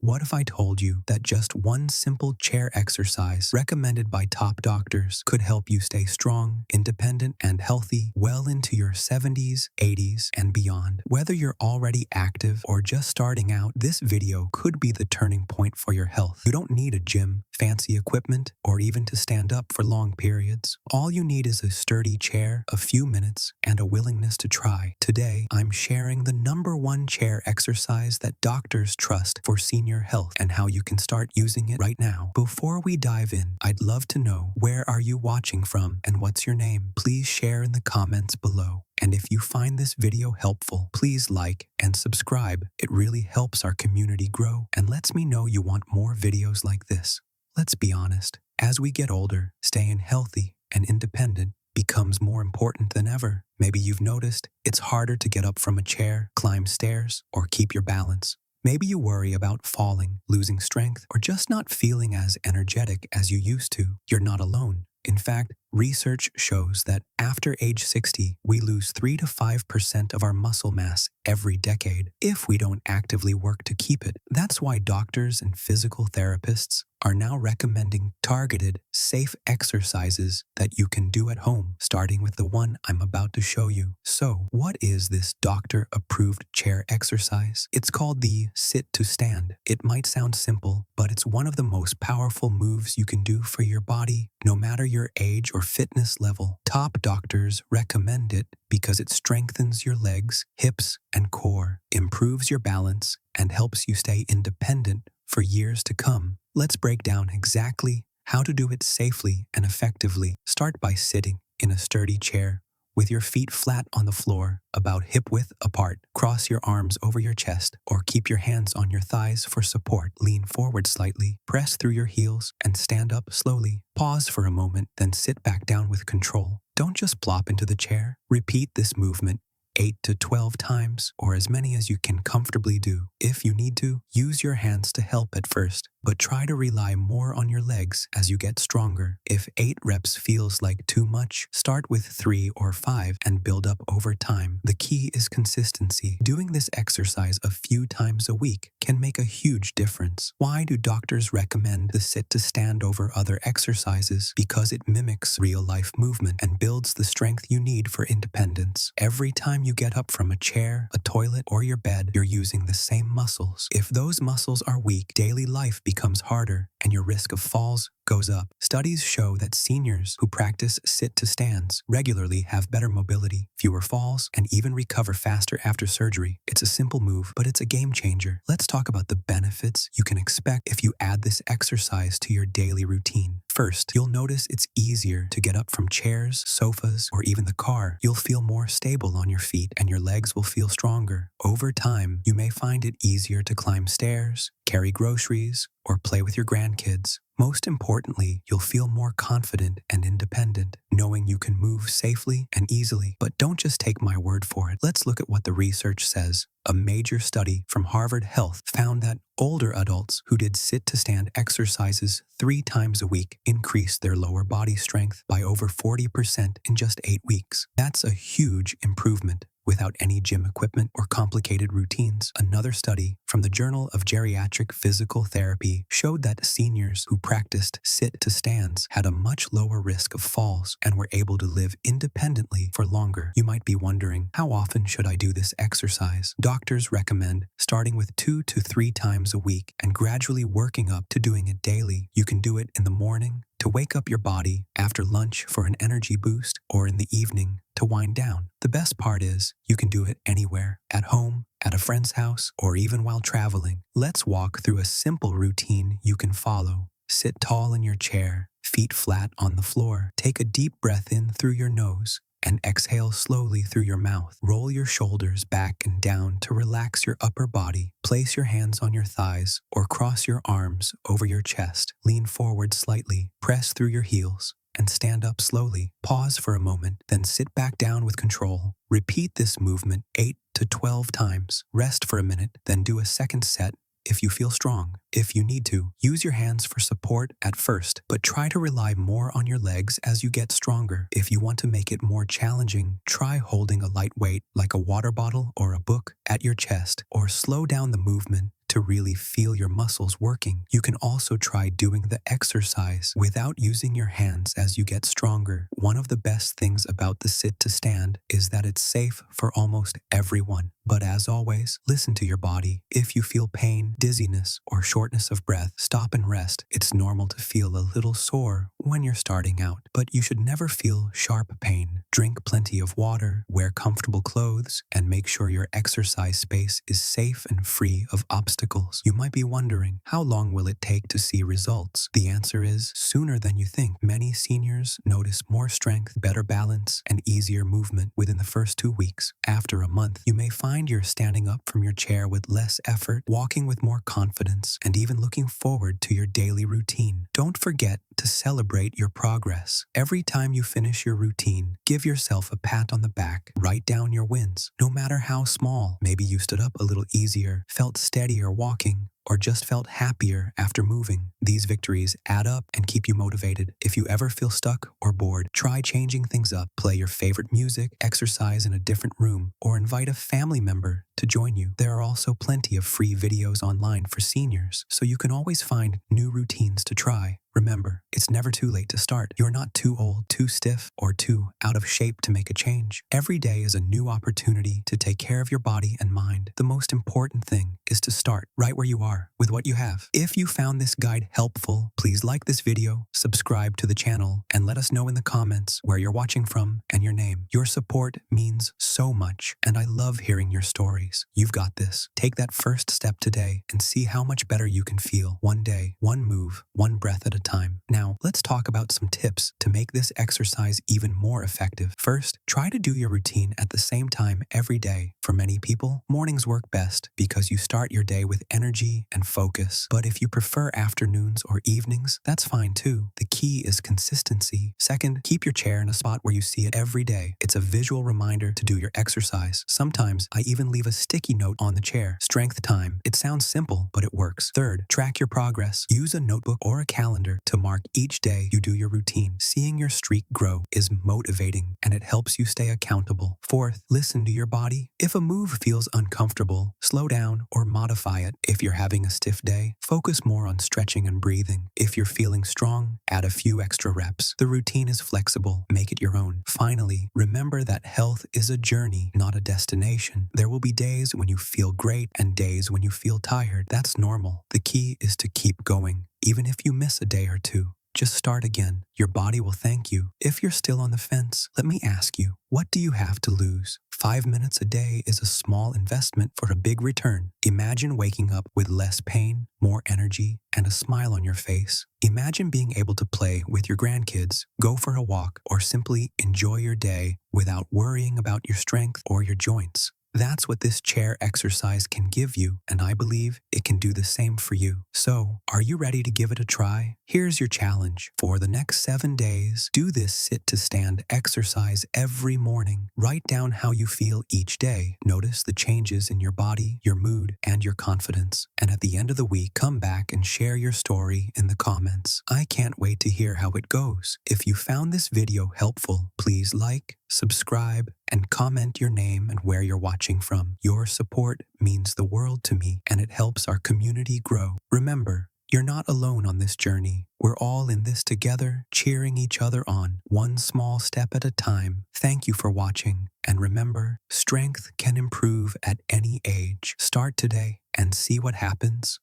What if I told you that just one simple chair exercise recommended by top doctors could help you stay strong, independent, and healthy well into your 70s, 80s, and beyond? Whether you're already active or just starting out, this video could be the turning point for your health. You don't need a gym, fancy equipment, or even to stand up for long periods. All you need is a sturdy chair, a few minutes, and a willingness to try. Today, I'm sharing the #1 chair exercise that doctors trust for senior health and how you can start using it right now. Before we dive in, I'd love to know, where are you watching from and what's your name? Please share in the comments below. And if you find this video helpful, please like and subscribe. It really helps our community grow and lets me know you want more videos like this. Let's be honest, as we get older, staying healthy and independent becomes more important than ever. Maybe you've noticed it's harder to get up from a chair, climb stairs, or keep your balance. Maybe you worry about falling, losing strength, or just not feeling as energetic as you used to. You're not alone. In fact, research shows that after age 60, we lose 3 to 5% of our muscle mass every decade if we don't actively work to keep it. That's why doctors and physical therapists are now recommending targeted, safe exercises that you can do at home, starting with the one I'm about to show you. So, what is this doctor-approved chair exercise? It's called the sit to stand. It might sound simple, but it's one of the most powerful moves you can do for your body, no matter your age or fitness level. Top doctors recommend it because it strengthens your legs, hips, and core, improves your balance, and helps you stay independent for years to come. Let's break down exactly how to do it safely and effectively. Start by sitting in a sturdy chair with your feet flat on the floor, about hip width apart. Cross your arms over your chest or keep your hands on your thighs for support. Lean forward slightly, press through your heels, and stand up slowly. Pause for a moment, then sit back down with control. Don't just plop into the chair. Repeat this movement 8 to 12 times, or as many as you can comfortably do. If you need to, use your hands to help at first, but try to rely more on your legs as you get stronger. If 8 reps feels like too much, start with 3 or 5 and build up over time. The key is consistency. Doing this exercise a few times a week can make a huge difference. Why do doctors recommend the sit to stand over other exercises? Because it mimics real-life movement and builds the strength you need for independence. Every time you get up from a chair, a toilet, or your bed, you're using the same muscles. If those muscles are weak, daily life becomes harder and your risk of falls goes up. Studies show that seniors who practice sit-to-stands regularly have better mobility, fewer falls, and even recover faster after surgery. It's a simple move, but it's a game changer. Let's talk about the benefits you can expect if you add this exercise to your daily routine. First, you'll notice it's easier to get up from chairs, sofas, or even the car. You'll feel more stable on your feet and your legs will feel stronger. Over time, you may find it easier to climb stairs, carry groceries, or play with your grandkids. Most importantly, you'll feel more confident and independent, knowing you can move safely and easily. But don't just take my word for it. Let's look at what the research says. A major study from Harvard Health found that older adults who did sit-to-stand exercises 3 times a week increased their lower body strength by over 40% in just 8 weeks. That's a huge improvement without any gym equipment or complicated routines. Another study from the Journal of Geriatric Physical Therapy showed that seniors who practiced sit-to-stands had a much lower risk of falls and were able to live independently for longer. You might be wondering, how often should I do this exercise? Doctors recommend starting with 2 to 3 times a week and gradually working up to doing it daily. You can do it in the morning to wake up your body, after lunch for an energy boost, or in the evening to wind down. The best part is you can do it anywhere, at home, at a friend's house, or even while traveling. Let's walk through a simple routine you can follow. Sit tall in your chair, feet flat on the floor. Take a deep breath in through your nose and exhale slowly through your mouth. Roll your shoulders back and down to relax your upper body. Place your hands on your thighs or cross your arms over your chest. Lean forward slightly, press through your heels, and stand up slowly. Pause for a moment, then sit back down with control. Repeat this movement 8 to 12 times. Rest for a minute, then do a second set if you feel strong. If you need to, use your hands for support at first, but try to rely more on your legs as you get stronger. If you want to make it more challenging, try holding a light weight like a water bottle or a book at your chest, or slow down the movement to to really feel your muscles working. You can also try doing the exercise without using your hands as you get stronger. One of the best things about the sit to stand is that it's safe for almost everyone. But as always, listen to your body. If you feel pain, dizziness, or shortness of breath, stop and rest. It's normal to feel a little sore when you're starting out, but you should never feel sharp pain. Drink plenty of water, wear comfortable clothes, and make sure your exercise space is safe and free of obstacles. You might be wondering, how long will it take to see results? The answer is sooner than you think. Many seniors notice more strength, better balance, and easier movement within the first 2 weeks. After a month, you may find you're standing up from your chair with less effort, walking with more confidence, and even looking forward to your daily routine. Don't forget to celebrate your progress. Every time you finish your routine, give yourself a pat on the back. Write down your wins, no matter how small. Maybe you stood up a little easier, felt steadier walking, or just felt happier after moving. These victories add up and keep you motivated. If you ever feel stuck or bored, try changing things up. Play your favorite music, exercise in a different room, or invite a family member to join you. There are also plenty of free videos online for seniors, so you can always find new routines to try. Remember, it's never too late to start. You're not too old, too stiff, or too out of shape to make a change. Every day is a new opportunity to take care of your body and mind. The most important thing is to start right where you are with what you have. If you found this guide helpful, please like this video, subscribe to the channel, and let us know in the comments where you're watching from and your name. Your support means so much, and I love hearing your stories. You've got this. Take that first step today and see how much better you can feel. One day, one move, one breath at a time. Now, let's talk about some tips to make this exercise even more effective. First, try to do your routine at the same time every day. For many people, mornings work best because you start your day with energy and focus. But if you prefer afternoons or evenings, that's fine too. The key is consistency. Second, keep your chair in a spot where you see it every day. It's a visual reminder to do your exercise. Sometimes I even leave a sticky note on the chair. Strength time. It sounds simple, but it works. Third, track your progress. Use a notebook or a calendar to mark each day you do your routine. Seeing your streak grow is motivating, and it helps you stay accountable. Fourth, listen to your body. If a move feels uncomfortable, slow down or modify it. If you're having a stiff day, focus more on stretching and breathing. If you're feeling strong, add a few extra reps. The routine is flexible. Make it your own. Finally, remember that health is a journey, not a destination. There will be days when you feel great and days when you feel tired. That's normal. The key is to keep going. Even if you miss a day or two, just start again. Your body will thank you. If you're still on the fence, let me ask you, what do you have to lose? 5 minutes a day is a small investment for a big return. Imagine waking up with less pain, more energy, and a smile on your face. Imagine being able to play with your grandkids, go for a walk, or simply enjoy your day without worrying about your strength or your joints. That's what this chair exercise can give you, and I believe it can do the same for you. So, are you ready to give it a try? Here's your challenge. For the next 7 days, do this sit-to-stand exercise every morning. Write down how you feel each day. Notice the changes in your body, your mood, and your confidence. And at the end of the week, come back and share your story in the comments. I can't wait to hear how it goes. If you found this video helpful, please like, subscribe, and comment your name and where you're watching from. Your support means the world to me, and it helps our community grow. Remember, you're not alone on this journey. We're all in this together, cheering each other on, one small step at a time. Thank you for watching, and remember, strength can improve at any age. Start today and see what happens.